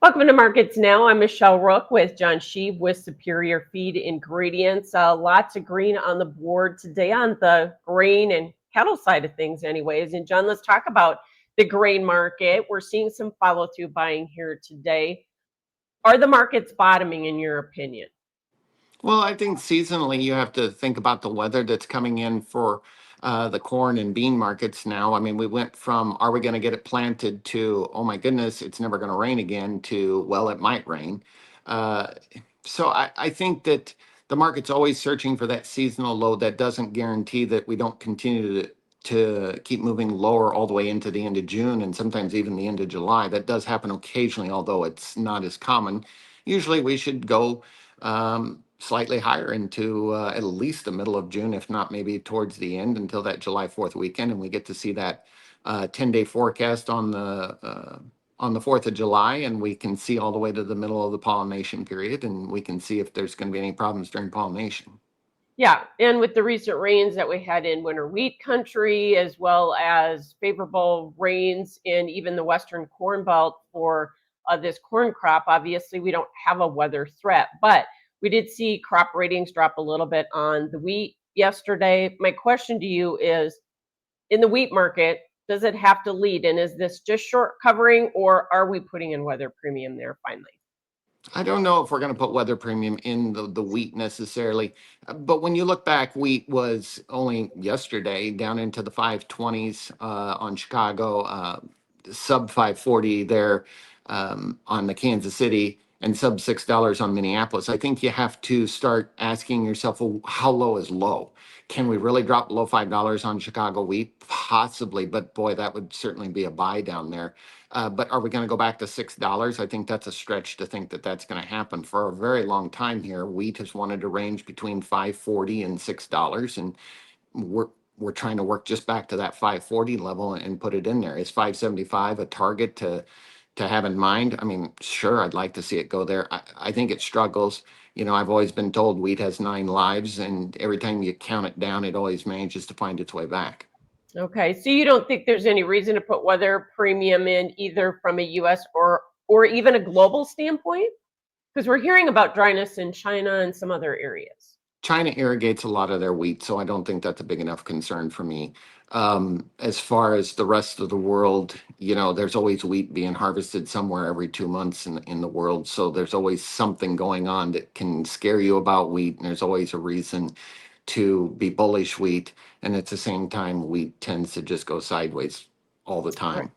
Welcome to Markets Now. I'm Michelle Rook with John Scheve with Superior Feed Ingredients. Lots of green on the board today on the grain and cattle side of things, anyways. And John, let's talk about the grain market. We're seeing some follow through buying here today. Are the markets bottoming, in your opinion? Well, I think seasonally you have to think about the weather that's coming in for the corn and bean markets now. I mean, we went from are we going to get it planted to oh my goodness, it's never going to rain again to well, it might rain. Uh, so I think that the market's always searching for that seasonal low that doesn't guarantee that we don't continue to keep moving lower all the way into the end of June and sometimes even the end of July. That does happen occasionally, although it's not as common. Usually we should go slightly higher into at least the middle of June, if not maybe towards the end until that July 4th weekend. And we get to see that 10-day forecast on the 4th of July, and we can see all the way to the middle of the pollination period, and we can see if there's going to be any problems during pollination. Yeah, and with the recent rains that we had in winter wheat country, as well as favorable rains in even the western corn belt for this corn crop, obviously we don't have a weather threat, but we did see crop ratings drop a little bit on the wheat yesterday. My question to you is, in the wheat market, does it have to lead? And is this just short covering, or are we putting in weather premium there finally? I don't know if we're going to put weather premium in the wheat necessarily, but when you look back, wheat was only yesterday down into the 520s on Chicago, sub 540 there on the Kansas City, and sub $6 on Minneapolis. I think you have to start asking yourself, well, how low is low? Can we really drop below $5 on Chicago wheat? Possibly, but boy, that would certainly be a buy down there. But are we going to go back to $6? I think that's a stretch to think that that's going to happen. For a very long time here, wheat has wanted to range between 540 and $6, and we're we're trying to work just back to that 540 level and put it in there. Is 575 a target to have in mind? I mean, sure, I'd like to see it go there. I think it struggles. You know, I've always been told wheat has 9 lives, and every time you count it down, it always manages to find its way back. Okay, so you don't think there's any reason to put weather premium in either from a US or even a global standpoint? Because we're hearing about dryness in China and some other areas. China irrigates a lot of their wheat, so I don't think that's a big enough concern for me. As far as the rest of the world, you know, there's always wheat being harvested somewhere every 2 months in the world. So there's always something going on that can scare you about wheat, and there's always a reason to be bullish wheat. And at the same time, wheat tends to just go sideways all the Right. time.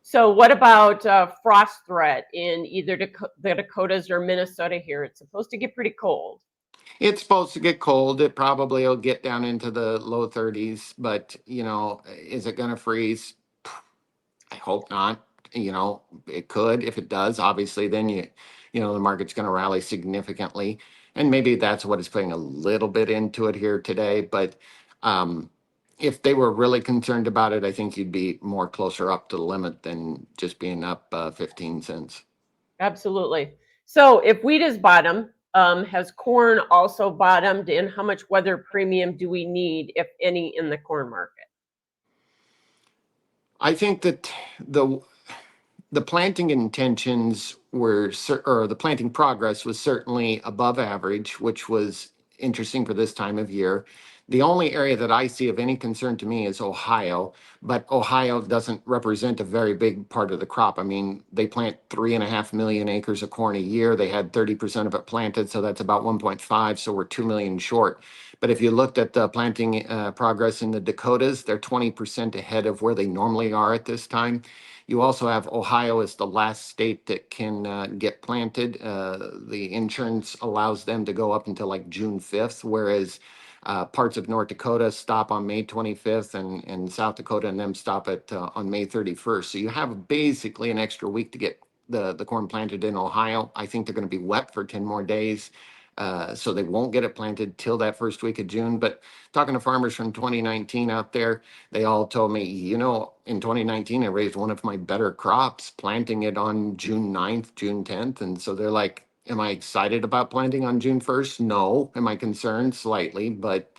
So what about frost threat in either the Dakotas or Minnesota here? It's supposed to get pretty cold. It's supposed to get cold. It probably will get down into the low 30s, but you know, is it going to freeze? I hope not. You know, it could. If it does, obviously, then you know, the market's going to rally significantly, and maybe that's what is putting a little bit into it here today. But um, if they were really concerned about it, I think you'd be more closer up to the limit than just being up 15 cents. Absolutely. So if wheat is bottom, has corn also bottomed? And how much weather premium do we need, if any, in the corn market? I think that the the planting intentions were, or the planting progress was certainly above average, which was interesting for this time of year. The only area that I see of any concern to me is Ohio, but Ohio doesn't represent a very big part of the crop. I mean, they plant 3.5 million acres of corn a year. They had 30% of it planted, so that's about 1.5. So we're 2 million short. But if you looked at the planting progress in the Dakotas, they're 20% ahead of where they normally are at this time. You also have Ohio as the last state that can get planted. The insurance allows them to go up until like June 5th, whereas parts of North Dakota stop on May 25th, and South Dakota and them stop at on May 31st. So you have basically an extra week to get the corn planted in Ohio. I think they're going to be wet for 10 more days. So they won't get it planted till that first week of June. But talking to farmers from 2019 out there, they all told me, you know, in 2019, I raised one of my better crops, planting it on June 9th, June 10th. And so they're like, am I excited about planting on June 1st? No. Am I concerned? Slightly. But,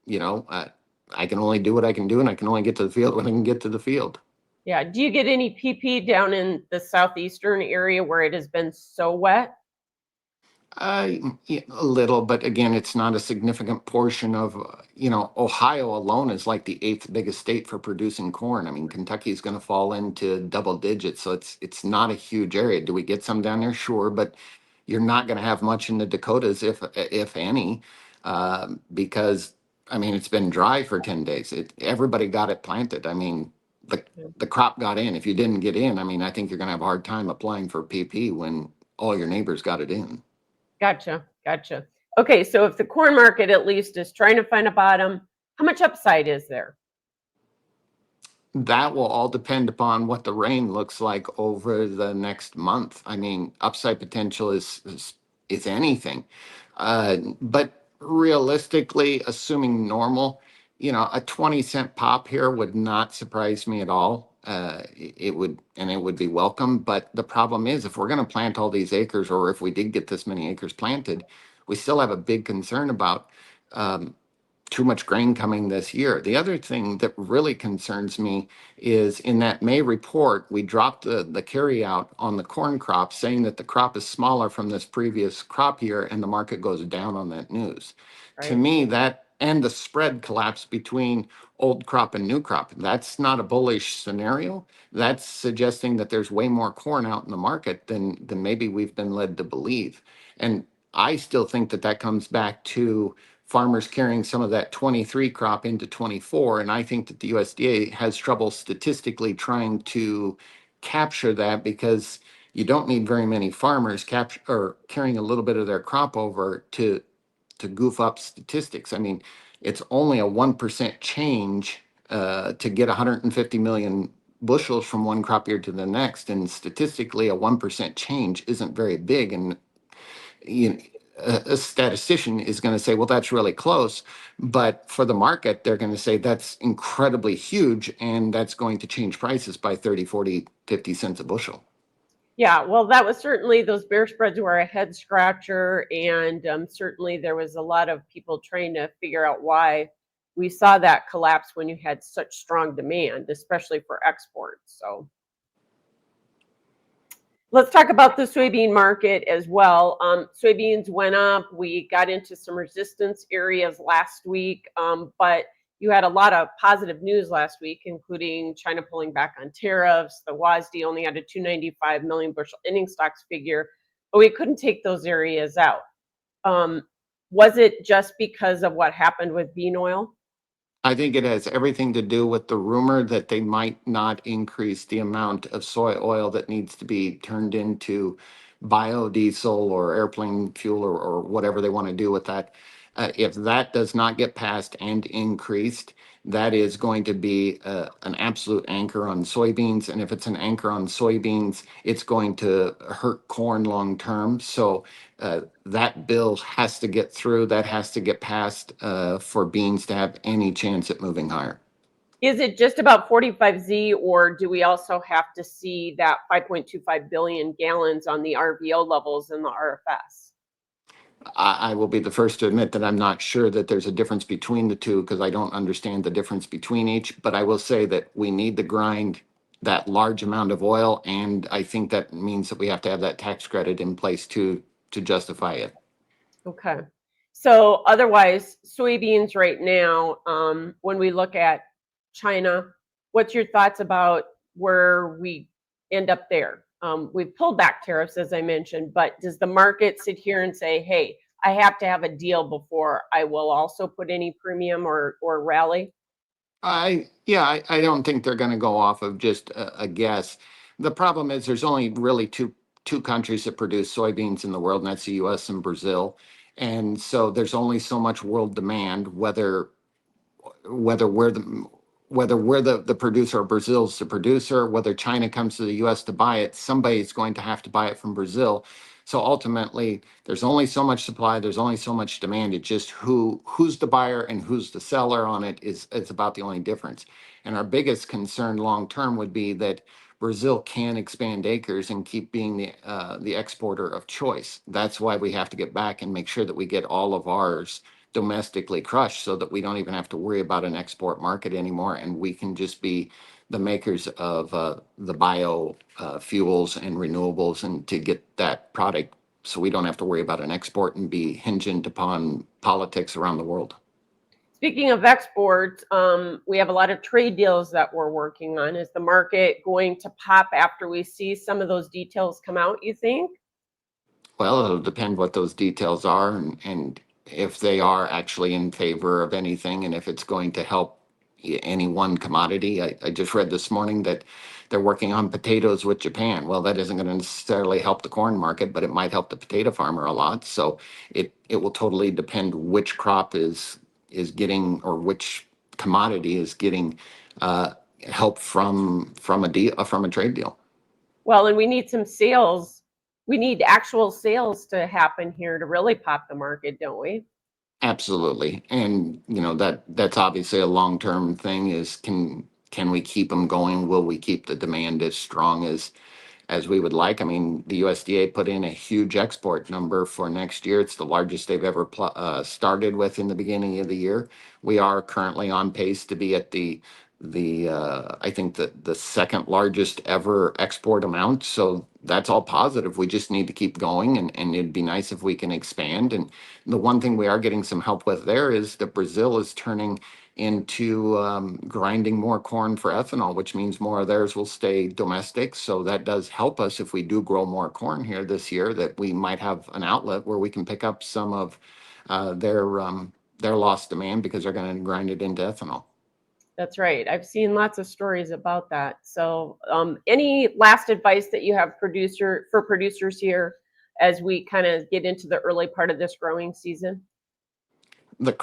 you know, I can only do what I can do, and I can only get to the field when I can get to the field. Yeah. Do you get any PP down in the southeastern area where it has been so wet? Yeah, a little, but again, it's not a significant portion of, Ohio alone is like the eighth biggest state for producing corn. I mean, Kentucky is going to fall into double digits, so it's not a huge area. Do we get some down there? Sure, but you're not going to have much in the Dakotas, if any, because I mean, it's been dry for 10 days. Everybody got it planted. I mean, the the crop got in. If you didn't get in, I mean, I think you're going to have a hard time applying for PP when all your neighbors got it in. Gotcha. Gotcha. Okay. So if the corn market at least is trying to find a bottom, how much upside is there? That will all depend upon what the rain looks like over the next month. I mean, upside potential is anything. But realistically, assuming normal, a 20-cent pop here would not surprise me at all. It would, and it would be welcome. But the problem is, if we're going to plant all these acres, or if we did get this many acres planted, we still have a big concern about um, too much grain coming this year. The other thing that really concerns me is in that May report, we dropped the carry out on the corn crop, saying that the crop is smaller from this previous crop year, and the market goes down on that news. To Right. me, that and the spread collapse between old crop and new crop, that's not a bullish scenario. That's suggesting that there's way more corn out in the market than maybe we've been led to believe. And I still think that that comes back to farmers carrying some of that 23 crop into 24. And I think that the USDA has trouble statistically trying to capture that because you don't need very many farmers capture or carrying a little bit of their crop over to goof up statistics. I mean, it's only a 1% change to get 150 million bushels from one crop year to the next. And statistically, a 1% change isn't very big. And you know, a statistician is going to say, well, that's really close. But for the market, they're going to say that's incredibly huge and that's going to change prices by 30, 40, 50 cents a bushel. Yeah, well, that was certainly those bear spreads were a head scratcher, and certainly there was a lot of people trying to figure out why we saw that collapse when you had such strong demand, especially for exports. So let's talk about the soybean market as well. Soybeans went up. We got into some resistance areas last week, but you had a lot of positive news last week, including China pulling back on tariffs. The WASD only had a 295 million bushel ending stocks figure, but we couldn't take those areas out. Um, was it just because of what happened with bean oil? I think it has everything to do with the rumor that they might not increase the amount of soy oil that needs to be turned into biodiesel or airplane fuel or whatever they want to do with that. If that does not get passed and increased, that is going to be an absolute anchor on soybeans. And if it's an anchor on soybeans, it's going to hurt corn long term. So that bill has to get through, that has to get passed for beans to have any chance at moving higher. Is it just about 45Z, or do we also have to see that 5.25 billion gallons on the RVO levels in the RFS? I will be the first to admit that I'm not sure that there's a difference between the two because I don't understand the difference between each. But I will say that we need to grind that large amount of oil, and I think that means that we have to have that tax credit in place to justify it. Okay. So otherwise, soybeans right now, when we look at China, what's your thoughts about where we end up there? We've pulled back tariffs, as I mentioned, but does the market sit here and say, hey, I have to have a deal before I will also put any premium or rally? I don't think they're going to go off of just a guess. The problem is there's only really two countries that produce soybeans in the world, and that's the U.S. and Brazil. And so there's only so much world demand, whether we're the whether we're the producer or Brazil's the producer, whether China comes to the US to buy it, somebody's going to have to buy it from Brazil. So ultimately, there's only so much supply, there's only so much demand. It's just who's the buyer and who's the seller on it is it's about the only difference. And our biggest concern long term would be that Brazil can expand acres and keep being the exporter of choice. That's why we have to get back and make sure that we get all of ours domestically crushed so that we don't even have to worry about an export market anymore and we can just be the makers of the bio fuels and renewables, and to get that product so we don't have to worry about an export and be hinged upon politics around the world. Speaking of exports, we have a lot of trade deals that we're working on. Is the market going to pop after we see some of those details come out, you think? Well, it'll depend what those details are, and if they are actually in favor of anything, and if it's going to help any one commodity. I just read this morning that they're working on potatoes with Japan. Well, that isn't going to necessarily help the corn market, but it might help the potato farmer a lot. So it will totally depend which crop is getting, or which commodity is getting uh, help from a deal, from a trade deal. Well, and we need some sales. We need actual sales to happen here to really pop the market, don't we? Absolutely. And that's obviously a long-term thing, is can we keep them going? Will we keep the demand as strong as we would like? I mean, the USDA put in a huge export number for next year. It's the largest they've ever started with in the beginning of the year. We are currently on pace to be at the I think the second largest ever export amount. So that's all positive. We just need to keep going, and it'd be nice if we can expand. And the one thing we are getting some help with there is that Brazil is turning into grinding more corn for ethanol, which means more of theirs will stay domestic. So that does help us if we do grow more corn here this year, that we might have an outlet where we can pick up some of their lost demand, because they're going to grind it into ethanol. That's right. I've seen lots of stories about that. So, any last advice that you have for producers here as we kind of get into the early part of this growing season? The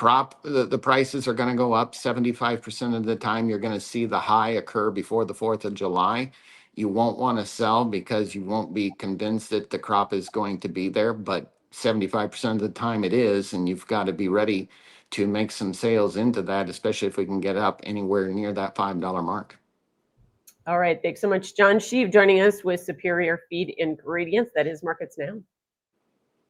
prices are going to go up 75% of the time. You're going to see the high occur before the 4th of July. You won't want to sell because you won't be convinced that the crop is going to be there, but 75% of the time it is, and you've got to be ready to make some sales into that, especially if we can get up anywhere near that $5 mark. All right. Thanks so much, John Scheve, joining us with Superior Feed Ingredients. That is Markets Now.